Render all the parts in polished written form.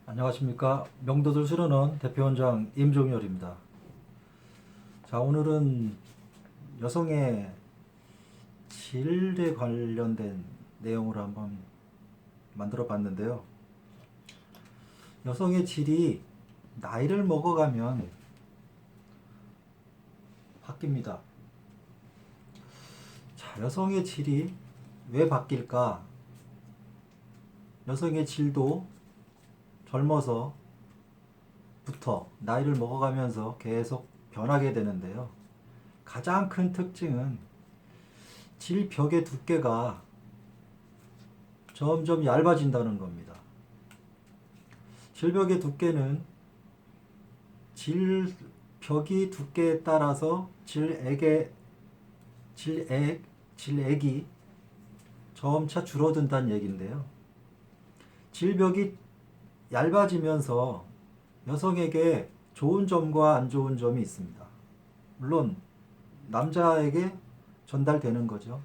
안녕하십니까. 명도들 수련원 대표원장 임종열입니다. 자, 오늘은 여성의 질에 관련된 내용으로 한번 만들어 봤는데요. 여성의 질이 나이를 먹어가면 바뀝니다. 자, 여성의 질이 왜 바뀔까? 여성의 질도 젊어서부터 나이를 먹어가면서 계속 변하게 되는데요. 가장 큰 특징은 질벽의 두께가 점점 얇아진다는 겁니다. 질벽의 두께는 질벽이 두께에 따라서 질액이 점차 줄어든다는 얘기인데요. 질벽이 얇아지면서 여성에게 좋은 점과 안 좋은 점이 있습니다. 물론 남자에게 전달되는 거죠.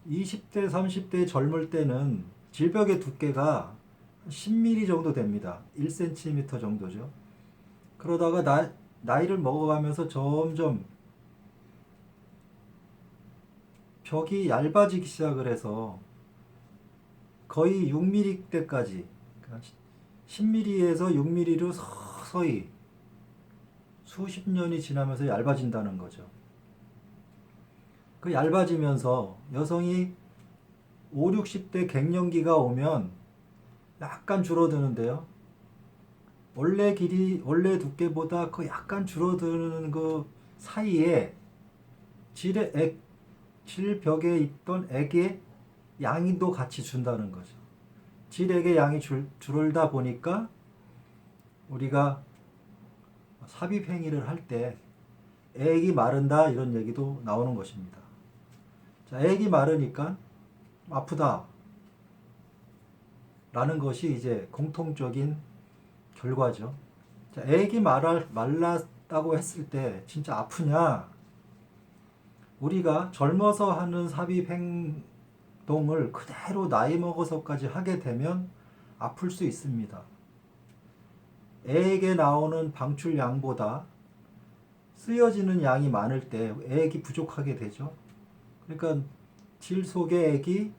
20대, 30대 젊을 때는 질벽의 두께가 10mm 정도 됩니다. 1cm 정도죠. 그러다가 나이를 먹어가면서 점점 벽이 얇아지기 시작을 해서 거의 6mm대까지 10mm에서 6mm로 서서히 수십 년이 지나면서 얇아진다는 거죠. 그 얇아지면서 여성이 5, 60대 갱년기가 오면 약간 줄어드는데요. 원래 길이, 원래 두께보다 그 약간 줄어드는 그 사이에 질벽에 있던 액의 양도 같이 준다는 거죠. 질액의 양이 줄다 보니까 우리가 삽입행위를 할 때 액이 마른다 이런 얘기도 나오는 것입니다. 자, 액이 마르니까 아프다 라는 것이 이제 공통적인 결과죠. 자, 액이 말랐다고 했을 때 진짜 아프냐? 우리가 젊어서 하는 삽입행동을 그대로 나이 먹어서까지 하게 되면 아플 수 있습니다. 액에 나오는 방출량보다 쓰여지는 양이 많을 때 액이 부족하게 되죠. 그러니까 질 속의 액이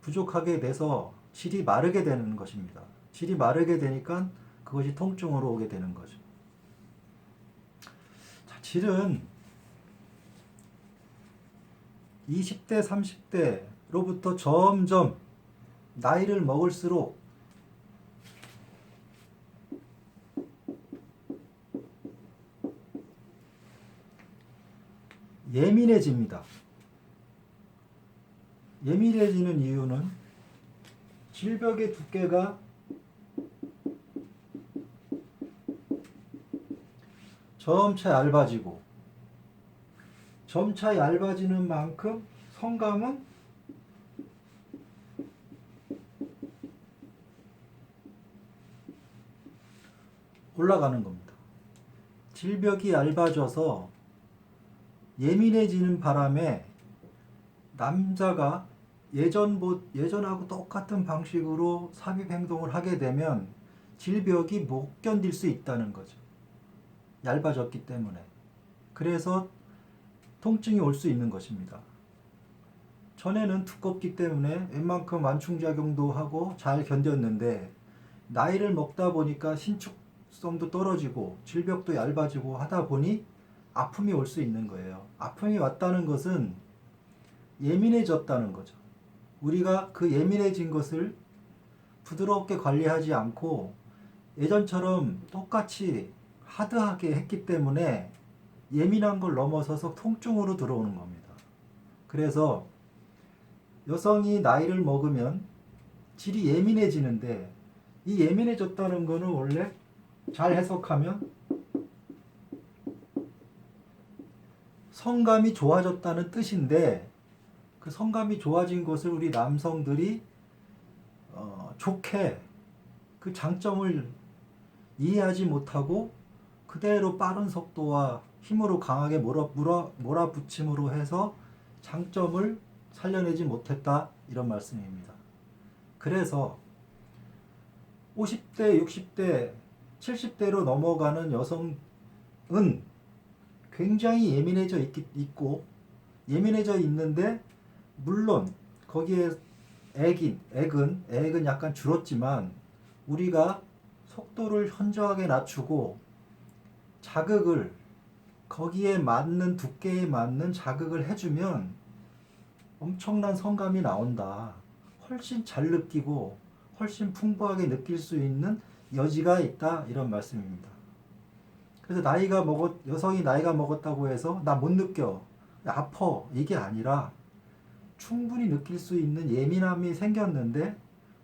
부족하게 돼서 질이 마르게 되는 것입니다. 질이 마르게 되니까 그것이 통증으로 오게 되는 거죠. 자, 질은 20대, 30대로부터 점점 나이를 먹을수록 예민해집니다. 예민해지는 이유는 질벽의 두께가 점차 얇아지고 점차 얇아지는 만큼 성감은 올라가는 겁니다. 질벽이 얇아져서 예민해지는 바람에 남자가 예전하고 똑같은 방식으로 삽입 행동을 하게 되면 질벽이 못 견딜 수 있다는 거죠. 얇아졌기 때문에. 그래서 통증이 올 수 있는 것입니다. 전에는 두껍기 때문에 웬만큼 완충작용도 하고 잘 견뎠는데 나이를 먹다 보니까 신축성도 떨어지고 질벽도 얇아지고 하다 보니 아픔이 올 수 있는 거예요. 아픔이 왔다는 것은 예민해졌다는 거죠. 우리가 그 예민해진 것을 부드럽게 관리하지 않고 예전처럼 똑같이 하드하게 했기 때문에 예민한 걸 넘어서서 통증으로 들어오는 겁니다. 그래서 여성이 나이를 먹으면 질이 예민해지는데 이 예민해졌다는 거는 원래 잘 해석하면 성감이 좋아졌다는 뜻인데 그 성감이 좋아진 것을 우리 남성들이 좋게 그 장점을 이해하지 못하고 그대로 빠른 속도와 힘으로 강하게 몰아붙임으로 해서 장점을 살려내지 못했다 이런 말씀입니다. 그래서 50대, 60대, 70대로 넘어가는 여성은 굉장히 있고 예민해져 있는데, 물론 거기에 액은 약간 줄었지만 우리가 속도를 현저하게 낮추고 자극을 거기에 맞는 두께에 맞는 자극을 해주면 엄청난 성감이 나온다. 훨씬 잘 느끼고 훨씬 풍부하게 느낄 수 있는 여지가 있다, 이런 말씀입니다. 그래서 여성이 나이가 먹었다고 해서 나 못 느껴, 아파, 이게 아니라 충분히 느낄 수 있는 예민함이 생겼는데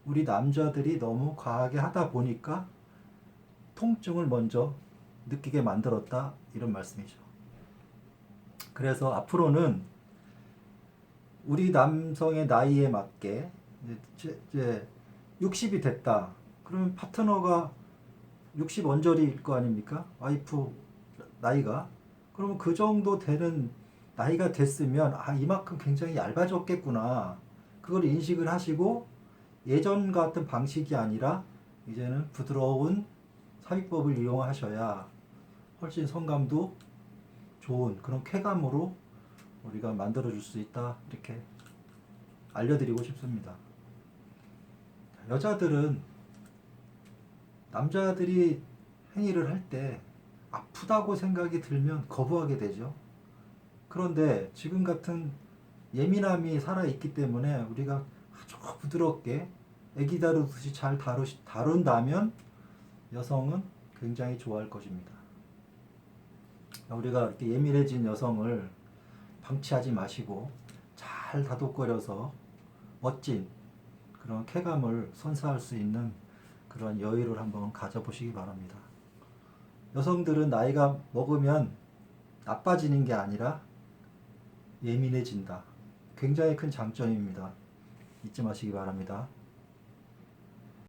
우리 남자들이 너무 과하게 하다 보니까 통증을 먼저 느끼게 만들었다, 이런 말씀이죠. 그래서 앞으로는 우리 남성의 나이에 맞게 이제 60이 됐다. 그러면 파트너가 60 언저리일 거 아닙니까? 와이프 나이가. 그러면 그 정도 되는 나이가 됐으면 이만큼 굉장히 얇아졌겠구나. 그걸 인식을 하시고 예전 같은 방식이 아니라 이제는 부드러운 삽입법을 이용하셔야 훨씬 성감도 좋은 그런 쾌감으로 우리가 만들어줄 수 있다, 이렇게 알려드리고 싶습니다. 여자들은 남자들이 행위를 할 때 아프다고 생각이 들면 거부하게 되죠. 그런데 지금 같은 예민함이 살아있기 때문에 우리가 아주 부드럽게 애기 다루듯이 잘 다룬다면 여성은 굉장히 좋아할 것입니다. 우리가 이렇게 예민해진 여성을 방치하지 마시고 잘 다독거려서 멋진 그런 쾌감을 선사할 수 있는 그런 여유를 한번 가져보시기 바랍니다. 여성들은 나이가 먹으면 나빠지는 게 아니라 예민해진다. 굉장히 큰 장점입니다. 잊지 마시기 바랍니다.